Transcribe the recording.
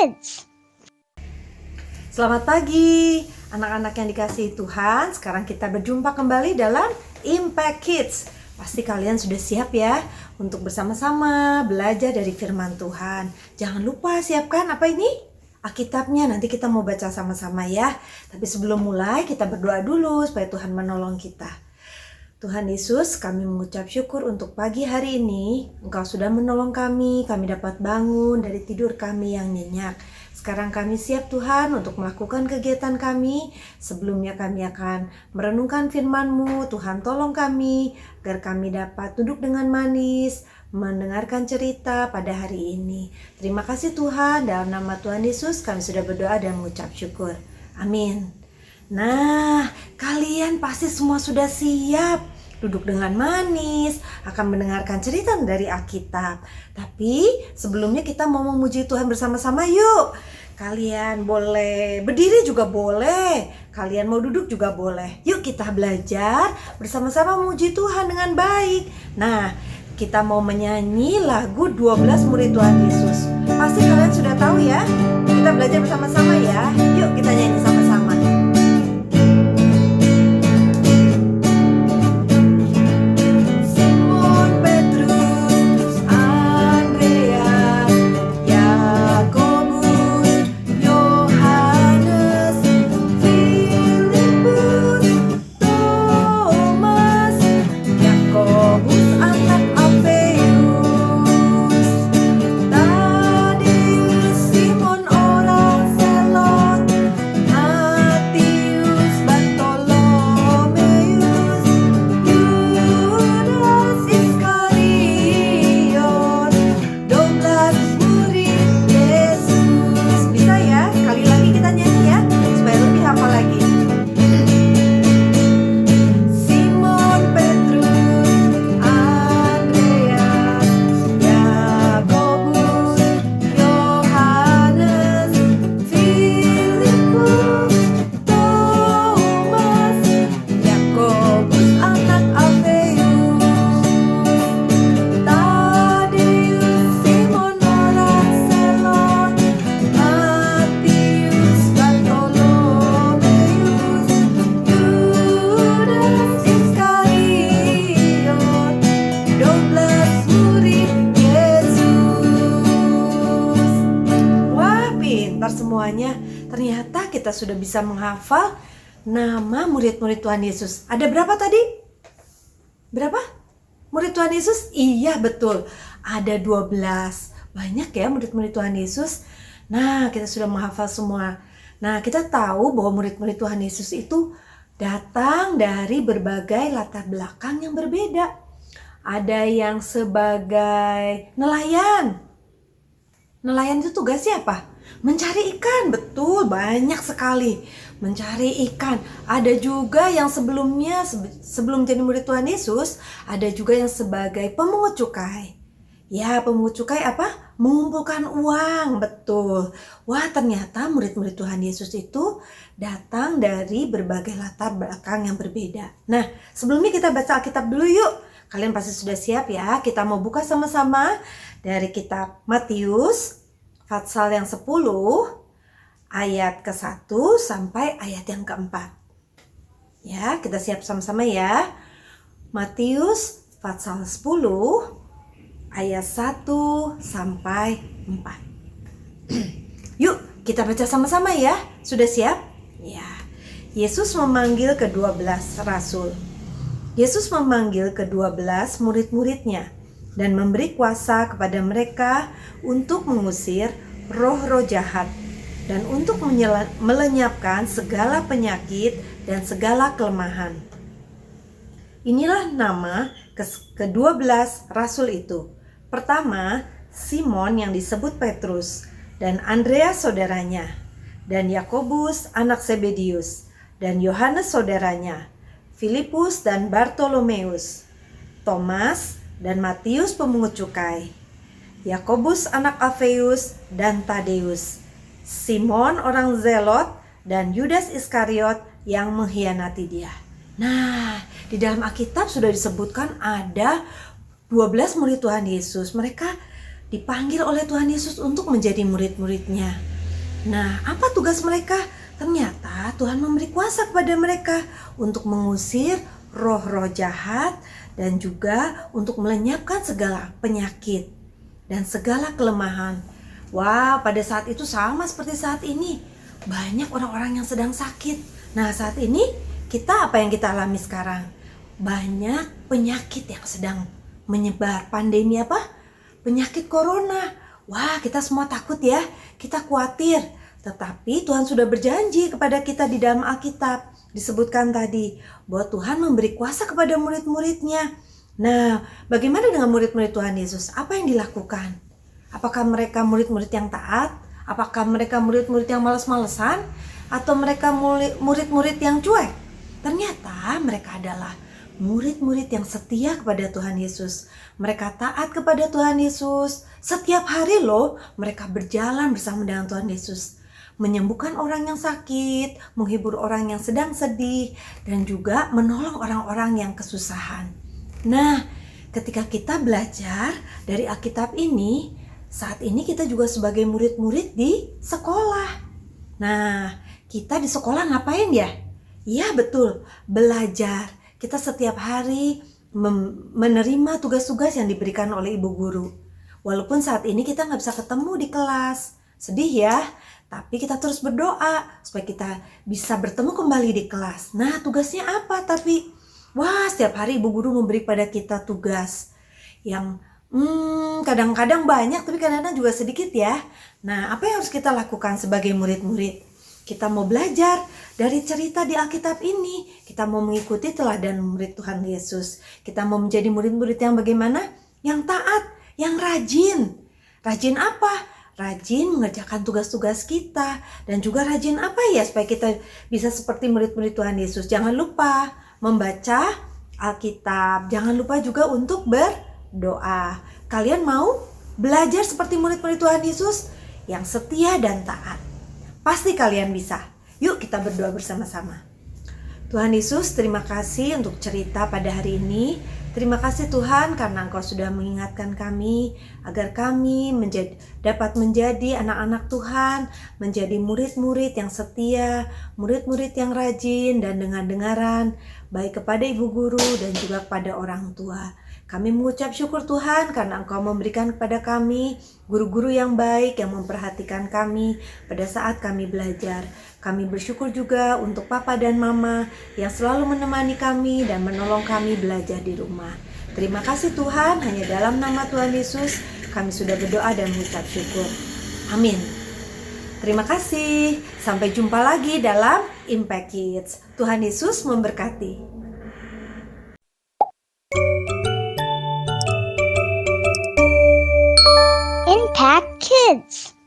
Kids. Selamat pagi anak-anak yang dikasihi Tuhan. Sekarang kita berjumpa kembali dalam Impact Kids. Pasti kalian sudah siap ya untuk bersama-sama belajar dari firman Tuhan. Jangan lupa siapkan apa ini? Alkitabnya, nanti kita mau baca sama-sama ya. Tapi sebelum mulai kita berdoa dulu supaya Tuhan menolong kita. Tuhan Yesus, kami mengucap syukur untuk pagi hari ini. Engkau sudah menolong kami dapat bangun dari tidur kami yang nyenyak. Sekarang kami siap Tuhan untuk melakukan kegiatan kami. Sebelumnya kami akan merenungkan firman-Mu. Tuhan tolong kami agar kami dapat duduk dengan manis, mendengarkan cerita pada hari ini. Terima kasih Tuhan, dalam nama Tuhan Yesus kami sudah berdoa dan mengucap syukur. Amin. Nah, kalian pasti semua sudah siap duduk dengan manis, akan mendengarkan cerita dari Alkitab. Tapi sebelumnya kita mau memuji Tuhan bersama-sama yuk. Kalian boleh berdiri juga boleh, kalian mau duduk juga boleh. Yuk kita belajar bersama-sama memuji Tuhan dengan baik. Nah, kita mau menyanyi lagu 12 murid Tuhan Yesus. Pasti kalian sudah tahu ya. Kita belajar bersama-sama ya. Yuk kita nyanyi sama-sama. Semuanya, ternyata kita sudah bisa menghafal nama murid-murid Tuhan Yesus. Ada berapa tadi? Berapa? Murid Tuhan Yesus? Iya betul, ada 12. Banyak ya murid-murid Tuhan Yesus. Nah, kita sudah menghafal semua. Nah, kita tahu bahwa murid-murid Tuhan Yesus itu datang dari berbagai latar belakang yang berbeda. Ada yang sebagai nelayan. Nelayan itu tugasnya apa? Mencari ikan, betul, banyak sekali. Mencari ikan. Ada juga yang sebelumnya, sebelum jadi murid Tuhan Yesus, ada juga yang sebagai pemungut cukai. Ya, pemungut cukai apa? Mengumpulkan uang, betul. Wah, ternyata murid-murid Tuhan Yesus itu datang dari berbagai latar belakang yang berbeda. Nah, sebelumnya kita baca Alkitab dulu yuk. Kalian pasti sudah siap ya. Kita mau buka sama-sama dari kitab Matius Pasal yang 10 ayat ke-1 sampai ayat yang ke-4. Ya, kita siap sama-sama ya. Matius pasal 10 ayat 1 sampai 4. Yuk, kita baca sama-sama ya. Sudah siap? Ya. Yesus memanggil ke-12 rasul. Yesus memanggil ke-12 murid-muridnya dan memberi kuasa kepada mereka untuk mengusir roh-roh jahat dan untuk melenyapkan segala penyakit dan segala kelemahan. Inilah nama ke-12 rasul itu. Pertama, Simon yang disebut Petrus, dan Andreas saudaranya, dan Yakobus anak Zebedius, dan Yohanes saudaranya, Filipus dan Bartolomeus, Thomas dan Matius pemungut cukai, Yakobus anak Alfeus dan Tadeus, Simon orang Zelot, dan Yudas Iskariot yang mengkhianati dia. Nah, di dalam Alkitab sudah disebutkan ada 12 murid Tuhan Yesus. Mereka dipanggil oleh Tuhan Yesus untuk menjadi murid-muridnya. Nah, apa tugas mereka? Ternyata Tuhan memberi kuasa kepada mereka untuk mengusir roh-roh jahat dan juga untuk melenyapkan segala penyakit dan segala kelemahan. Wah, pada saat itu sama seperti saat ini. Banyak orang-orang yang sedang sakit. Nah, saat ini kita apa yang kita alami sekarang? Banyak penyakit yang sedang menyebar. Pandemi apa? Penyakit corona. Wah, kita semua takut ya. Kita khawatir. Tetapi Tuhan sudah berjanji kepada kita di dalam Alkitab. Disebutkan tadi bahwa Tuhan memberi kuasa kepada murid-muridnya. Nah, bagaimana dengan murid-murid Tuhan Yesus? Apa yang dilakukan? Apakah mereka murid-murid yang taat? Apakah mereka murid-murid yang malas-malesan? Atau mereka murid-murid yang cuek? Ternyata mereka adalah murid-murid yang setia kepada Tuhan Yesus. Mereka taat kepada Tuhan Yesus. Setiap hari loh mereka berjalan bersama dengan Tuhan Yesus. Menyembuhkan orang yang sakit, menghibur orang yang sedang sedih, dan juga menolong orang-orang yang kesusahan. Nah, ketika kita belajar dari Alkitab ini, saat ini kita juga sebagai murid-murid di sekolah. Nah, kita di sekolah ngapain ya? Iya betul, belajar. Kita setiap hari menerima tugas-tugas yang diberikan oleh ibu guru. Walaupun saat ini kita nggak bisa ketemu di kelas. Sedih ya, tapi kita terus berdoa supaya kita bisa bertemu kembali di kelas. Nah, tugasnya apa tapi? Wah, setiap hari ibu guru memberi pada kita tugas yang kadang-kadang banyak tapi kadang-kadang juga sedikit ya. Nah, apa yang harus kita lakukan sebagai murid-murid? Kita mau belajar dari cerita di Alkitab ini. Kita mau mengikuti teladan murid Tuhan Yesus. Kita mau menjadi murid-murid yang bagaimana? Yang taat, yang rajin. Rajin apa? Rajin mengerjakan tugas-tugas kita. Dan juga rajin apa ya supaya kita bisa seperti murid-murid Tuhan Yesus? Jangan lupa membaca Alkitab. Jangan lupa juga untuk berdoa. Kalian mau belajar seperti murid-murid Tuhan Yesus yang setia dan taat? Pasti kalian bisa. Yuk kita berdoa bersama-sama. Tuhan Yesus, terima kasih untuk cerita pada hari ini. Terima kasih Tuhan karena Engkau sudah mengingatkan kami agar kami dapat menjadi anak-anak Tuhan, menjadi murid-murid yang setia, murid-murid yang rajin dan dengar-dengaran, baik kepada ibu guru dan juga kepada orang tua. Kami mengucap syukur Tuhan karena Engkau memberikan kepada kami guru-guru yang baik yang memperhatikan kami pada saat kami belajar. Kami bersyukur juga untuk Papa dan Mama yang selalu menemani kami dan menolong kami belajar di rumah. Terima kasih Tuhan, hanya dalam nama Tuhan Yesus kami sudah berdoa dan mengucap syukur. Amin. Terima kasih. Sampai jumpa lagi dalam Impact Kids. Tuhan Yesus memberkati. Impact Kids.